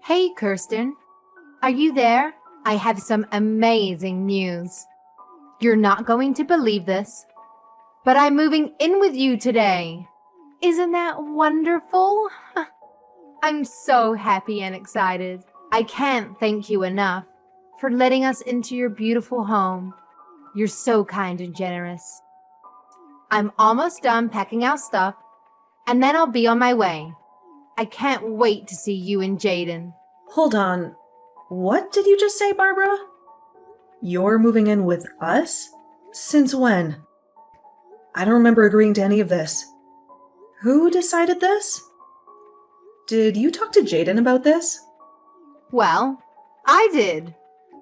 Hey, Kirsten. Are you there? I have some amazing news. You're not going to believe this, but I'm moving in with you today. Isn't that wonderful? I'm so happy and excited. I can't thank you enough for letting us into your beautiful home. You're so kind and generous. I'm almost done packing our stuff, and then I'll be on my way. I can't wait to see you and Jaden. Hold on. What did you just say, Barbara? You're moving in with us? Since when? I don't remember agreeing to any of this. Who decided this? Did you talk to Jaden about this? Well, I did.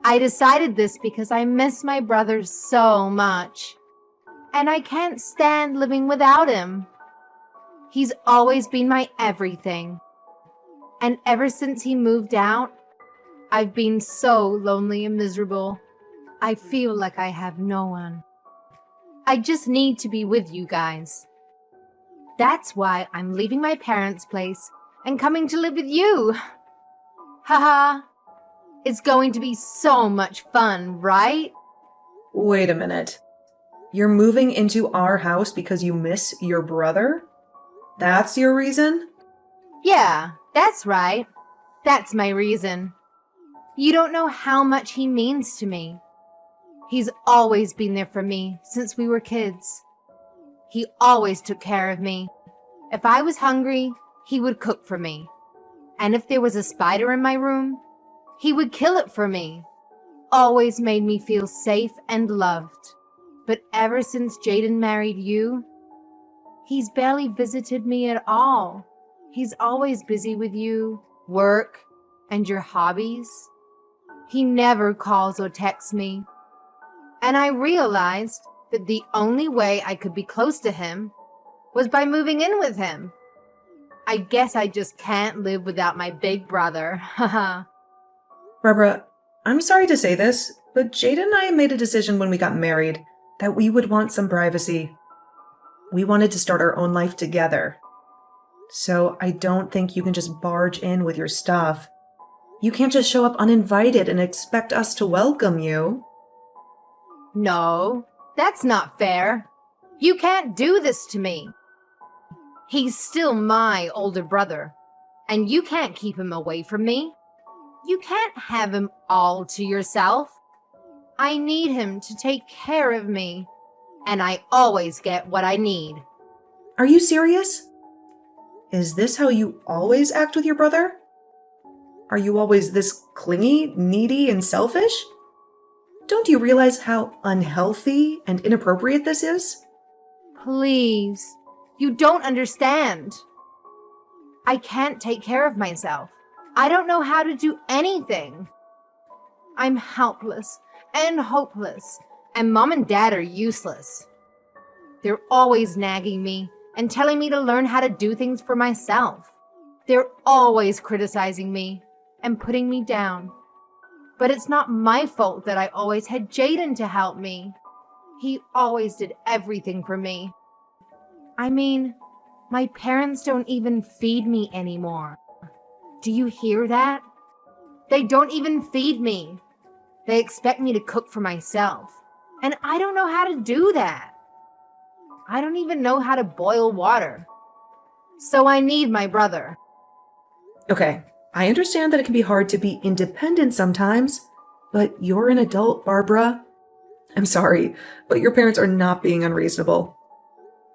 I decided this because I miss my brother so much. And I can't stand living without him. He's always been my everything. And ever since he moved out, I've been so lonely and miserable. I feel like I have no one. I just need to be with you guys. That's why I'm leaving my parents' place and coming to live with you. Haha. It's going to be so much fun, right? Wait a minute. You're moving into our house because you miss your brother? That's your reason? Yeah, that's right. That's my reason. You don't know how much he means to me. He's always been there for me since we were kids. He always took care of me. If I was hungry, he would cook for me. And if there was a spider in my room, he would kill it for me. Always made me feel safe and loved. But ever since Jaden married you, he's barely visited me at all. He's always busy with you, work, and your hobbies. He never calls or texts me. And I realized that the only way I could be close to him was by moving in with him. I guess I just can't live without my big brother. Haha. Barbara, I'm sorry to say this, but Jaden and I made a decision when we got married that we would want some privacy. We wanted to start our own life together. So I don't think you can just barge in with your stuff. You can't just show up uninvited and expect us to welcome you. No, that's not fair. You can't do this to me. He's still my older brother, and you can't keep him away from me. You can't have him all to yourself. I need him to take care of me, and I always get what I need. Are you serious? Is this how you always act with your brother? Are you always this clingy, needy, and selfish? Don't you realize how unhealthy and inappropriate this is? Please, you don't understand. I can't take care of myself. I don't know how to do anything. I'm helpless and hopeless, and Mom and Dad are useless. They're always nagging me and telling me to learn how to do things for myself. They're always criticizing me and putting me down. But it's not my fault that I always had Jaden to help me. He always did everything for me. I mean, my parents don't even feed me anymore. Do you hear that? They don't even feed me. They expect me to cook for myself. And I don't know how to do that. I don't even know how to boil water. So I need my brother. Okay, I understand that it can be hard to be independent sometimes, but you're an adult, Barbara. I'm sorry, but your parents are not being unreasonable.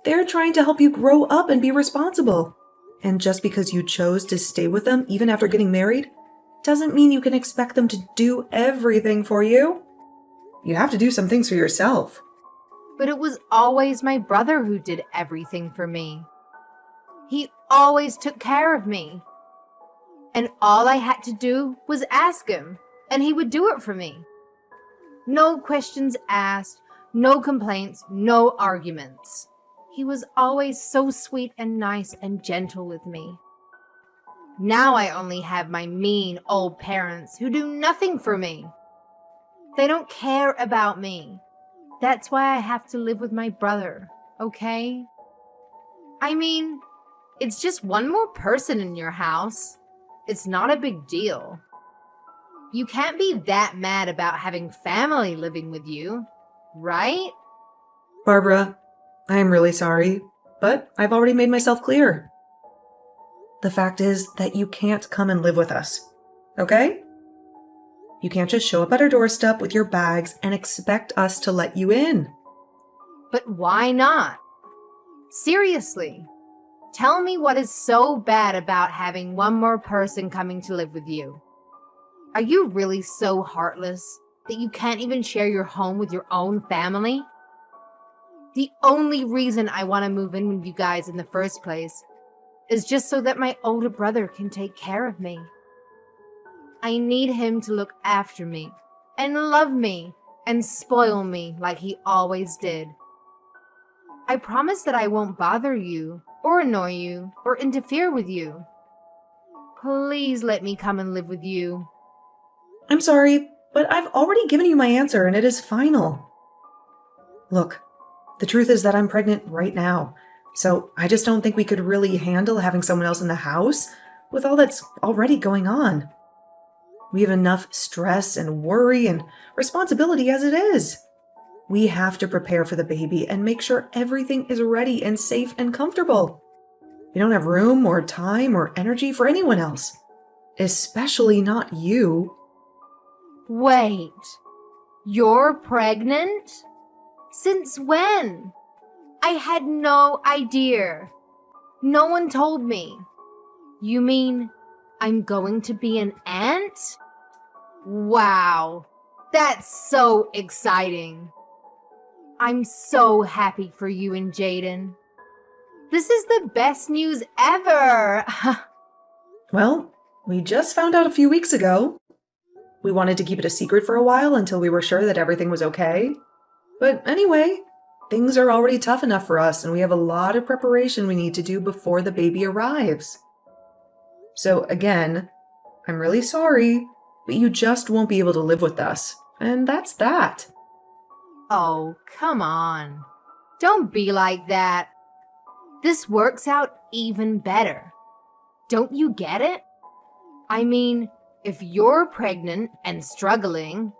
They're trying to help you grow up and be responsible. And just because you chose to stay with them even after getting married, doesn't mean you can expect them to do everything for you. You have to do some things for yourself. But it was always my brother who did everything for me. He always took care of me. And all I had to do was ask him, and he would do it for me. No questions asked, no complaints, no arguments. He was always so sweet and nice and gentle with me. Now I only have my mean old parents who do nothing for me. They don't care about me. That's why I have to live with my brother, okay? I mean, it's just one more person in your house. It's not a big deal. You can't be that mad about having family living with you, right? Barbara, I am really sorry, but I've already made myself clear. The fact is that you can't come and live with us, okay? You can't just show up at our doorstep with your bags and expect us to let you in. But why not? Seriously, tell me what is so bad about having one more person coming to live with you. Are you really so heartless that you can't even share your home with your own family? The only reason I want to move in with you guys in the first place is just so that my older brother can take care of me. I need him to look after me and love me and spoil me like he always did. I promise that I won't bother you or annoy you or interfere with you. Please let me come and live with you. I'm sorry, but I've already given you my answer and it is final. Look, the truth is that I'm pregnant right now, so I just don't think we could really handle having someone else in the house with all that's already going on. We have enough stress and worry and responsibility as it is. We have to prepare for the baby and make sure everything is ready and safe and comfortable. We don't have room or time or energy for anyone else, especially not you. Wait, you're pregnant? Since when? I had no idea. No one told me. You mean I'm going to be an aunt? Wow, that's so exciting. I'm so happy for you and Jaden. This is the best news ever. Well, we just found out a few weeks ago. We wanted to keep it a secret for a while until we were sure that everything was okay. But anyway, things are already tough enough for us, and we have a lot of preparation we need to do before the baby arrives. So again, I'm really sorry, but you just won't be able to live with us. And that's that. Oh, come on. Don't be like that. This works out even better. Don't you get it? I mean, if you're pregnant and struggling,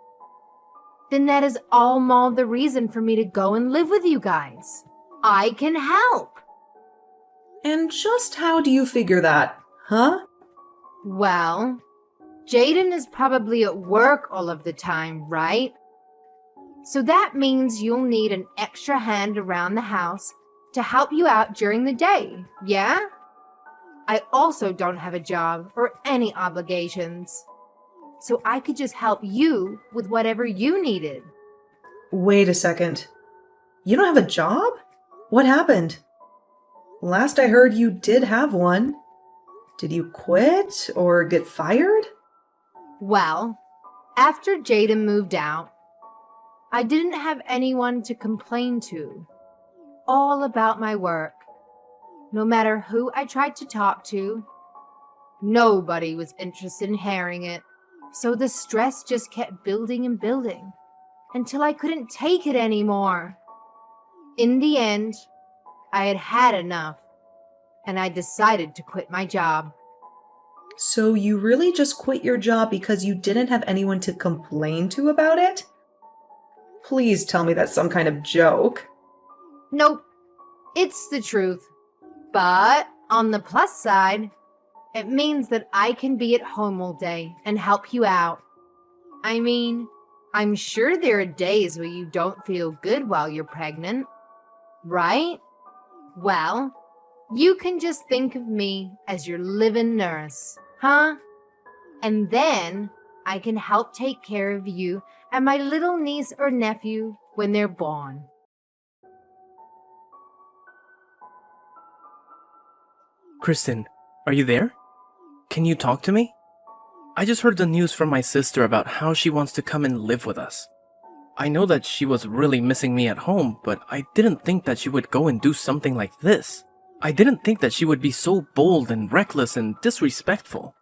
then that is all the reason for me to go and live with you guys. I can help. And just how do you figure that, huh? Well, Jaden is probably at work all of the time, right? So that means you'll need an extra hand around the house to help you out during the day, yeah? I also don't have a job or any obligations, so I could just help you with whatever you needed. Wait a second. You don't have a job? What happened? Last I heard you did have one. Did you quit or get fired? Well, after Jaden moved out, I didn't have anyone to complain to. All about my work. No matter who I tried to talk to, nobody was interested in hearing it. So the stress just kept building and building until I couldn't take it anymore. In the end, I had had enough, and I decided to quit my job. So you really just quit your job because you didn't have anyone to complain to about it? Please tell me that's some kind of joke. Nope, it's the truth. But on the plus side, it means that I can be at home all day and help you out. I mean, I'm sure there are days where you don't feel good while you're pregnant, right? Well, you can just think of me as your live-in nurse, huh? And then I can help take care of you and my little niece or nephew when they're born. Kristen, are you there? Can you talk to me? I just heard the news from my sister about how she wants to come and live with us. I know that she was really missing me at home, but I didn't think that she would go and do something like this. I didn't think that she would be so bold and reckless and disrespectful.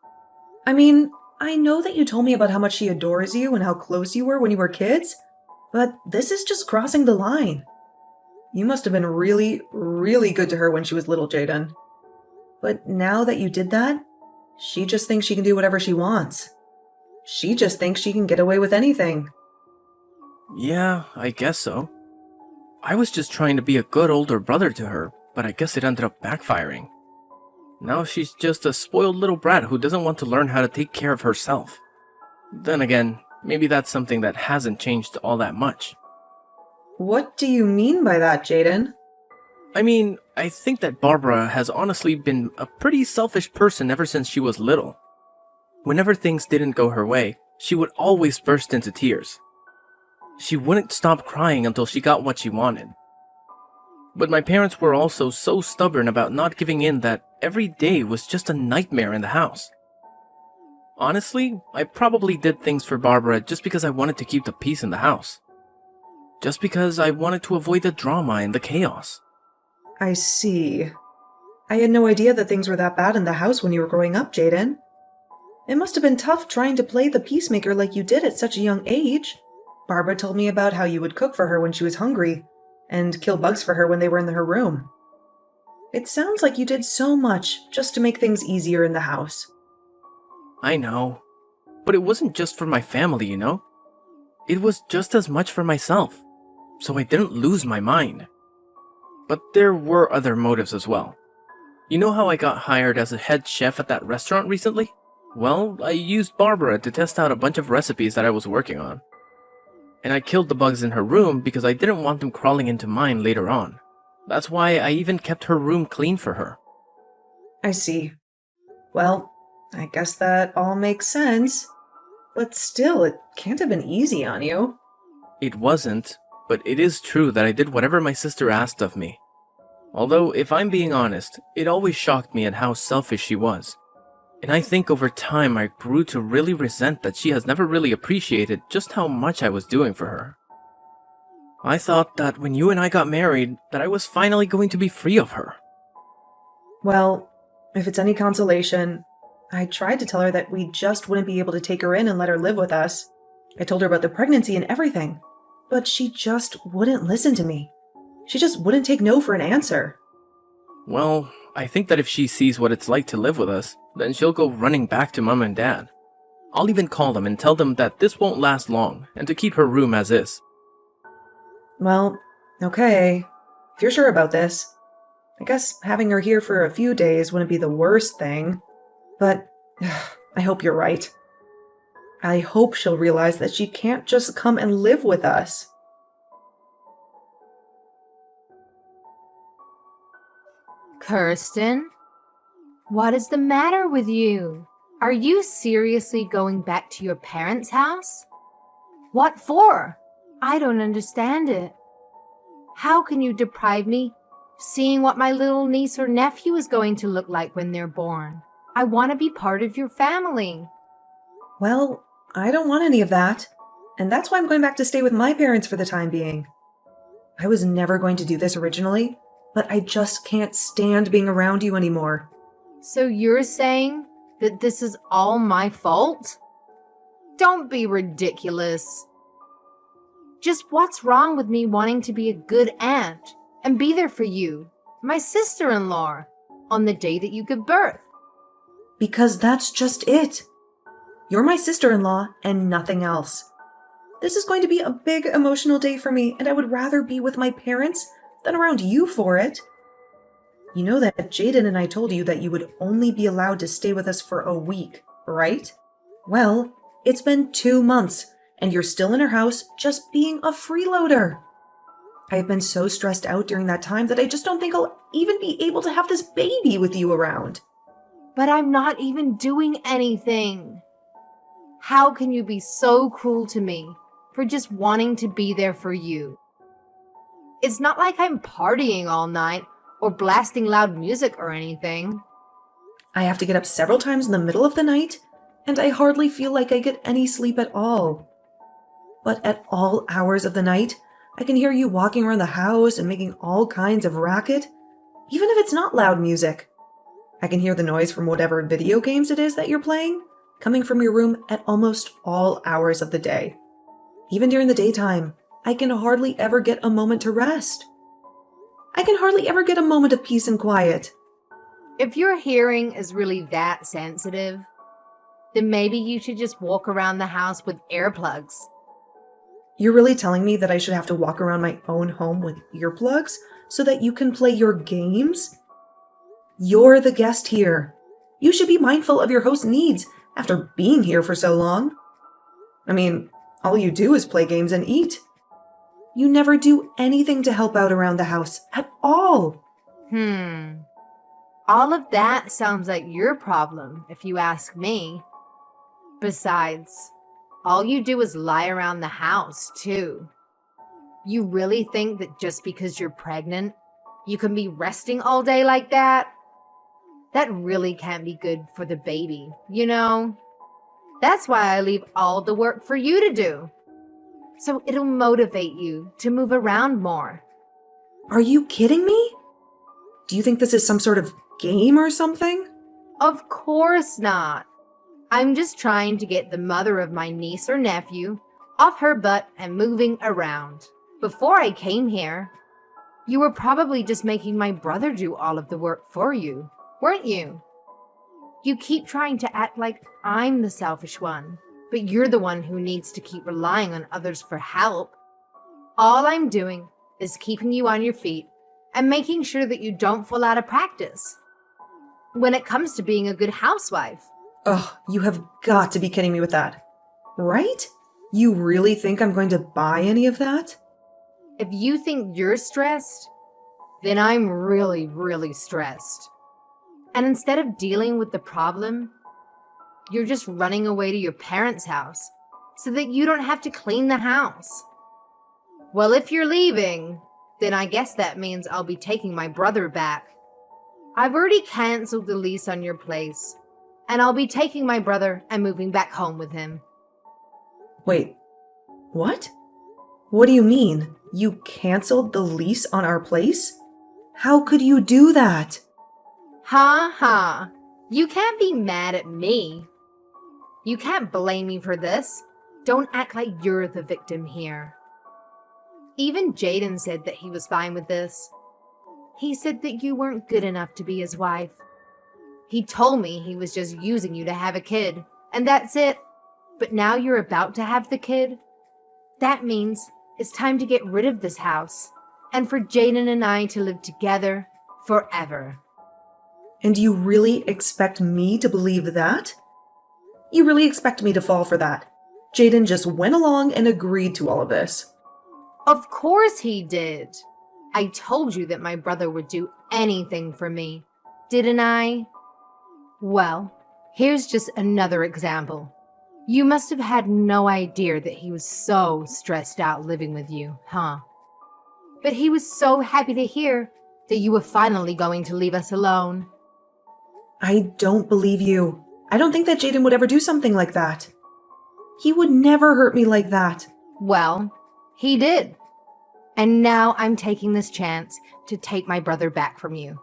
I mean, I know that you told me about how much she adores you and how close you were when you were kids, but this is just crossing the line. You must have been really, really good to her when she was little, Jaden. But now that you did that, She just thinks she can do whatever she wants. She just thinks she can get away with anything. Yeah, I guess so. I was just trying to be a good older brother to her, but I guess it ended up backfiring. Now she's just a spoiled little brat who doesn't want to learn how to take care of herself. Then again, maybe that's something that hasn't changed all that much. What do you mean by that, Jaden? I mean, I think that Barbara has honestly been a pretty selfish person ever since she was little. Whenever things didn't go her way, she would always burst into tears. She wouldn't stop crying until she got what she wanted. But my parents were also so stubborn about not giving in that every day was just a nightmare in the house. Honestly, I probably did things for Barbara just because I wanted to keep the peace in the house. Just because I wanted to avoid the drama and the chaos. I see. I had no idea that things were that bad in the house when you were growing up, Jaden. It must have been tough trying to play the peacemaker like you did at such a young age. Barbara told me about how you would cook for her when she was hungry, and kill bugs for her when they were in her room. It sounds like you did so much just to make things easier in the house. I know, but it wasn't just for my family, you know? It was just as much for myself, so I didn't lose my mind. But there were other motives as well. You know how I got hired as a head chef at that restaurant recently? Well, I used Barbara to test out a bunch of recipes that I was working on. And I killed the bugs in her room because I didn't want them crawling into mine later on. That's why I even kept her room clean for her. I see. Well, I guess that all makes sense. But still, it can't have been easy on you. It wasn't, but it is true that I did whatever my sister asked of me. Although, if I'm being honest, it always shocked me at how selfish she was. And I think over time I grew to really resent that she has never really appreciated just how much I was doing for her. I thought that when you and I got married, that I was finally going to be free of her. Well, if it's any consolation, I tried to tell her that we just wouldn't be able to take her in and let her live with us. I told her about the pregnancy and everything, but she just wouldn't listen to me. She just wouldn't take no for an answer. Well, I think that if she sees what it's like to live with us, then she'll go running back to Mom and Dad. I'll even call them and tell them that this won't last long, and to keep her room as is. Well, okay. If you're sure about this, I guess having her here for a few days wouldn't be the worst thing. But I hope you're right. I hope she'll realize that she can't just come and live with us. Kirsten? What is the matter with you? Are you seriously going back to your parents' house? What for? I don't understand it. How can you deprive me of seeing what my little niece or nephew is going to look like when they're born? I want to be part of your family. Well, I don't want any of that. And that's why I'm going back to stay with my parents for the time being. I was never going to do this originally, but I just can't stand being around you anymore. So you're saying that this is all my fault? Don't be ridiculous. Just what's wrong with me wanting to be a good aunt and be there for you, my sister-in-law, on the day that you give birth? Because that's just it. You're my sister-in-law and nothing else. This is going to be a big emotional day for me, and I would rather be with my parents than around you for it. You know that Jaden and I told you that you would only be allowed to stay with us for a week, right? Well, it's been 2 months, and you're still in her house just being a freeloader. I've been so stressed out during that time that I just don't think I'll even be able to have this baby with you around. But I'm not even doing anything. How can you be so cruel to me for just wanting to be there for you? It's not like I'm partying all night or blasting loud music or anything. I have to get up several times in the middle of the night, and I hardly feel like I get any sleep at all. But at all hours of the night, I can hear you walking around the house and making all kinds of racket, even if it's not loud music. I can hear the noise from whatever video games it is that you're playing, coming from your room at almost all hours of the day. Even during the daytime, I can hardly ever get a moment to rest. I can hardly ever get a moment of peace and quiet. If your hearing is really that sensitive, then maybe you should just walk around the house with earplugs. You're really telling me that I should have to walk around my own home with earplugs so that you can play your games? You're the guest here. You should be mindful of your host's needs after being here for so long. I mean, all you do is play games and eat. You never do anything to help out around the house at all. All of that sounds like your problem, if you ask me. Besides, all you do is lie around the house, too. You really think that just because you're pregnant, you can be resting all day like that? That really can't be good for the baby, you know? That's why I leave all the work for you to do. So it'll motivate you to move around more. Are you kidding me? Do you think this is some sort of game or something? Of course not. I'm just trying to get the mother of my niece or nephew off her butt and moving around. Before I came here, you were probably just making my brother do all of the work for you, weren't you? You keep trying to act like I'm the selfish one, but you're the one who needs to keep relying on others for help. All I'm doing is keeping you on your feet and making sure that you don't fall out of practice when it comes to being a good housewife. Ugh, you have got to be kidding me with that. Right? You really think I'm going to buy any of that? If you think you're stressed, then I'm really, really stressed. And instead of dealing with the problem, you're just running away to your parents' house so that you don't have to clean the house. Well, if you're leaving, then I guess that means I'll be taking my brother back. I've already canceled the lease on your place, and I'll be taking my brother and moving back home with him. Wait, what? What do you mean? You canceled the lease on our place? How could you do that? Ha ha. You can't be mad at me. You can't blame me for this. Don't act like you're the victim here. Even Jaden said that he was fine with this. He said that you weren't good enough to be his wife. He told me he was just using you to have a kid, and that's it. But now you're about to have the kid. That means it's time to get rid of this house, and for Jaden and I to live together forever. And you really expect me to believe that? You really expect me to fall for that? Jaden just went along and agreed to all of this. Of course he did. I told you that my brother would do anything for me, didn't I? Well, here's just another example. You must have had no idea that he was so stressed out living with you, huh? But he was so happy to hear that you were finally going to leave us alone. I don't believe you. I don't think that Jaden would ever do something like that. He would never hurt me like that. Well, he did. And now I'm taking this chance to take my brother back from you.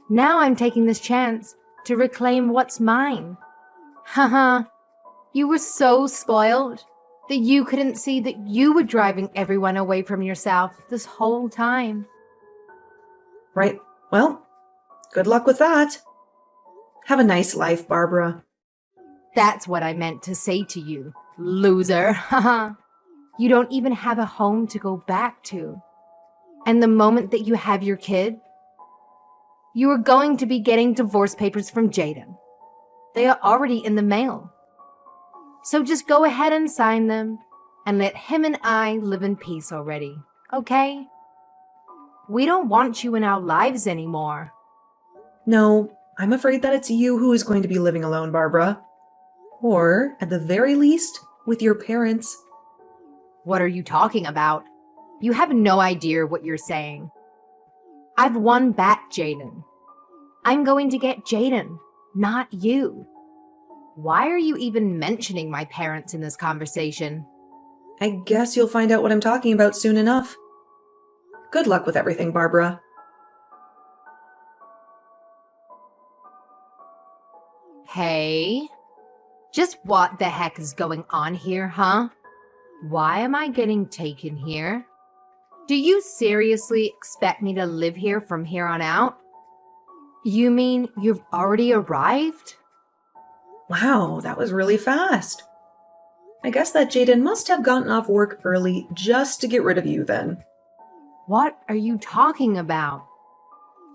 Now I'm taking this chance to reclaim what's mine. Haha. You were so spoiled that you couldn't see that you were driving everyone away from yourself this whole time. Right. Well, good luck with that. Have a nice life, Barbara. That's what I meant to say to you, loser. Haha. You don't even have a home to go back to. And the moment that you have your kid, you are going to be getting divorce papers from Jaden. They are already in the mail. So just go ahead and sign them and let him and I live in peace already, okay? We don't want you in our lives anymore. No, I'm afraid that it's you who is going to be living alone, Barbara. Or, at the very least, with your parents. What are you talking about? You have no idea what you're saying. I've won back Jaden. I'm going to get Jaden, not you. Why are you even mentioning my parents in this conversation? I guess you'll find out what I'm talking about soon enough. Good luck with everything, Barbara. Hey? Just what the heck is going on here, huh? Why am I getting taken here? Do you seriously expect me to live here from here on out? You mean you've already arrived? Wow, that was really fast. I guess that Jaden must have gotten off work early just to get rid of you then. What are you talking about?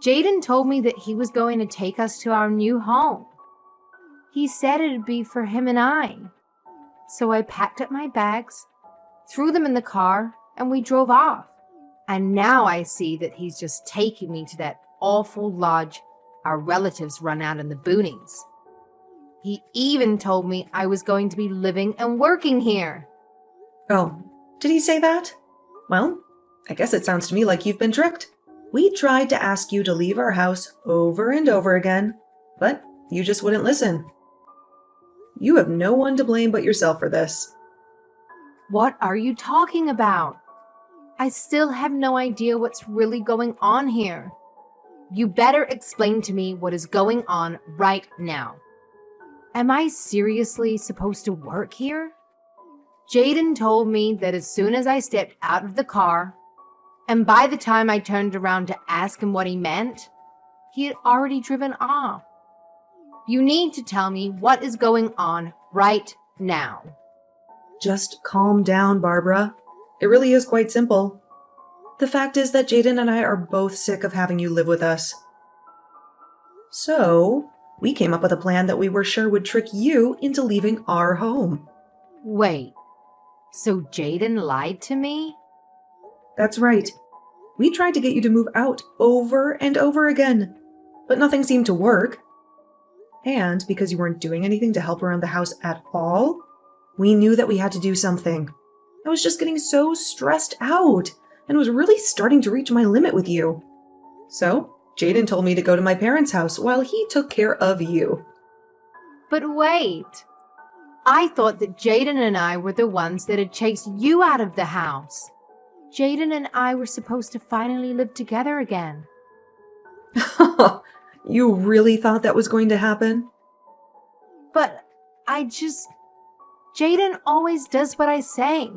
Jaden told me that he was going to take us to our new home. He said it'd be for him and I. So I packed up my bags, threw them in the car, and we drove off. And now I see that he's just taking me to that awful lodge our relatives run out in the boonies. He even told me I was going to be living and working here. Oh, did he say that? Well, I guess it sounds to me like you've been tricked. We tried to ask you to leave our house over and over again, but you just wouldn't listen. You have no one to blame but yourself for this. What are you talking about? I still have no idea what's really going on here. You better explain to me what is going on right now. Am I seriously supposed to work here? Jaden told me that as soon as I stepped out of the car, and by the time I turned around to ask him what he meant, he had already driven off. You need to tell me what is going on right now. Just calm down, Barbara. It really is quite simple. The fact is that Jaden and I are both sick of having you live with us. So, we came up with a plan that we were sure would trick you into leaving our home. Wait, so Jaden lied to me? That's right. We tried to get you to move out over and over again, but nothing seemed to work. And because you weren't doing anything to help around the house at all, we knew that we had to do something. I was just getting so stressed out and was really starting to reach my limit with you. So, Jaden told me to go to my parents' house while he took care of you. But wait, I thought that Jaden and I were the ones that had chased you out of the house. Jaden and I were supposed to finally live together again. You really thought that was going to happen? But Jaden always does what I say.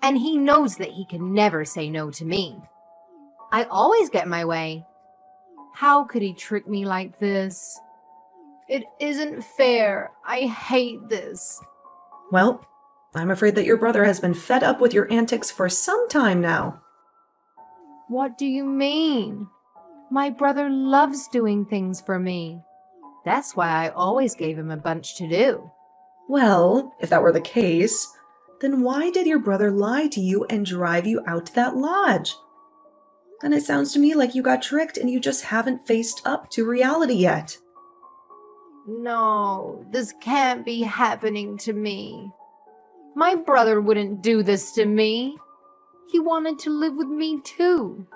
And he knows that he can never say no to me. I always get my way. How could he trick me like this? It isn't fair. I hate this. Well, I'm afraid that your brother has been fed up with your antics for some time now. What do you mean? My brother loves doing things for me. That's why I always gave him a bunch to do. Well, if that were the case, then why did your brother lie to you and drive you out to that lodge? And it sounds to me like you got tricked and you just haven't faced up to reality yet. No, this can't be happening to me. My brother wouldn't do this to me. He wanted to live with me too.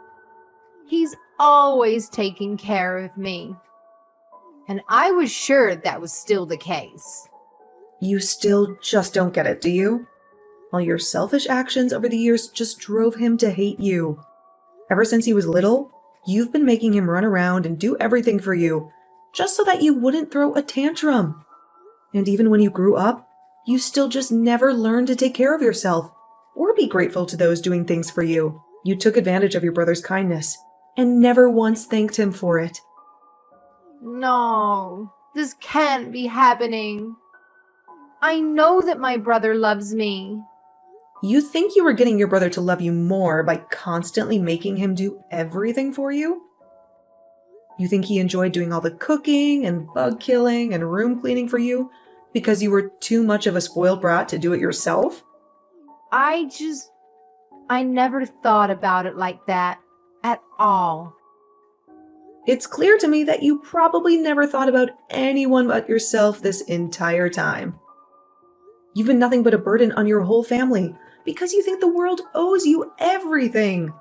He's always taking care of me. And I was sure that was still the case. You still just don't get it, do you? All your selfish actions over the years just drove him to hate you. Ever since he was little, you've been making him run around and do everything for you, just so that you wouldn't throw a tantrum. And even when you grew up, you still just never learned to take care of yourself or be grateful to those doing things for you. You took advantage of your brother's kindness and never once thanked him for it. No, this can't be happening. I know that my brother loves me. You think you were getting your brother to love you more by constantly making him do everything for you? You think he enjoyed doing all the cooking and bug killing and room cleaning for you because you were too much of a spoiled brat to do it yourself? I never thought about it like that at all. It's clear to me that you probably never thought about anyone but yourself this entire time. You've been nothing but a burden on your whole family because you think the world owes you everything.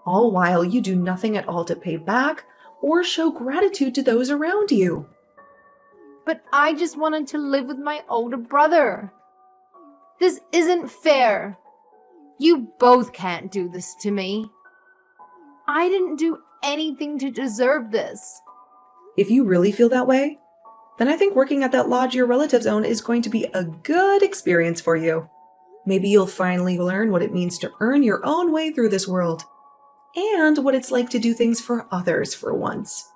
All while you do nothing at all to pay back or show gratitude to those around you. But I just wanted to live with my older brother. This isn't fair. You both can't do this to me. I didn't do anything to deserve this. If you really feel that way, then I think working at that lodge your relatives own is going to be a good experience for you. Maybe you'll finally learn what it means to earn your own way through this world, and what it's like to do things for others for once.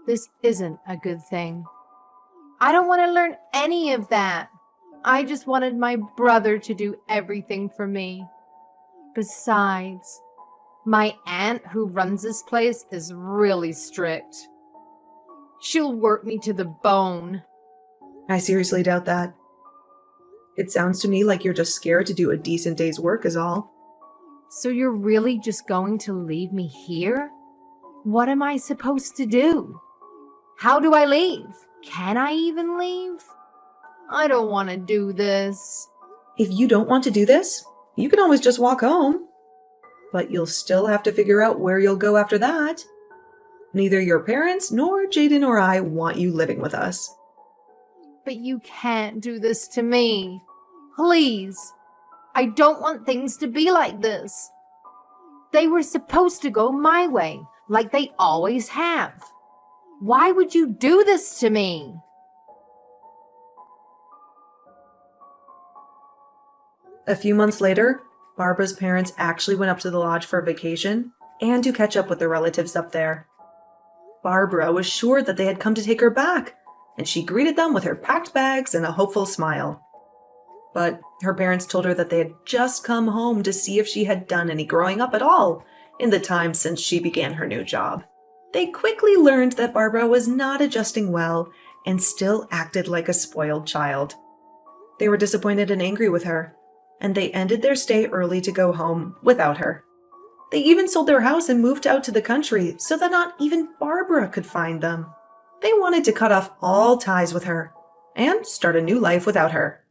This isn't a good thing. I don't want to learn any of that. I just wanted my brother to do everything for me. Besides, my aunt who runs this place is really strict. She'll work me to the bone. I seriously doubt that. It sounds to me like you're just scared to do a decent day's work is all. So you're really just going to leave me here? What am I supposed to do? How do I leave? Can I even leave? I don't want to do this. If you don't want to do this, you can always just walk home. But you'll still have to figure out where you'll go after that. Neither your parents nor Jaden or I want you living with us. But you can't do this to me. Please. I don't want things to be like this. They were supposed to go my way, like they always have. Why would you do this to me? A few months later, Barbara's parents actually went up to the lodge for a vacation and to catch up with their relatives up there. Barbara was sure that they had come to take her back, and she greeted them with her packed bags and a hopeful smile. But her parents told her that they had just come home to see if she had done any growing up at all in the time since she began her new job. They quickly learned that Barbara was not adjusting well and still acted like a spoiled child. They were disappointed and angry with her, and they ended their stay early to go home without her. They even sold their house and moved out to the country so that not even Barbara could find them. They wanted to cut off all ties with her and start a new life without her.